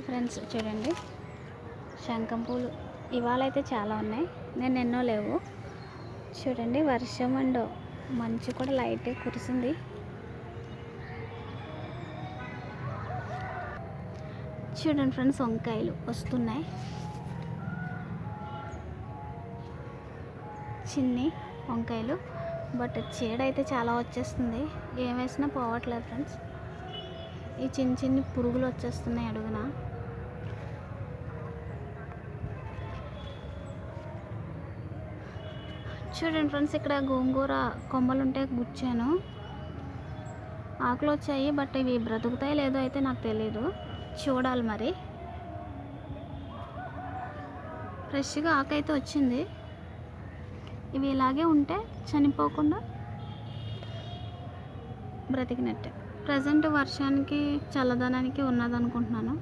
Hi friends, చూడండి శంఖం పూలు ఇవాళ అయితే చాలా ఉన్నాయి. నేను ఎన్నో లేవు. చూడండి వర్షం అండ్ మంచు కూడా లైట్ కురిసింది. చూడండి ఫ్రెండ్స్, వంకాయలు వస్తున్నాయి. చిన్ని వంకాయలు, బట్ చీడ అయితే చాలా వచ్చేస్తుంది. ఏం వేసినా పోవట్లేదు ఫ్రెండ్స్. ఈ చిన్న చిన్ని పురుగులు వచ్చేస్తున్నాయి అడుగున. చూడండి ఫ్రెండ్స్, ఇక్కడ గోంగూర కొమ్మలు ఉంటే గుచ్చాను. ఆకులు వచ్చాయి, బట్ ఇవి బ్రతుకుతాయి లేదో అయితే నాకు తెలియదు. చూడాలి మరి. ఫ్రెష్గా ఆకు అయితే వచ్చింది. ఇవి ఇలాగే ఉంటే చనిపోకుండా బ్రతికినట్టే. ప్రజెంట్ వర్షానికి చల్లదనానికి ఉన్నదనుకుంటున్నాను.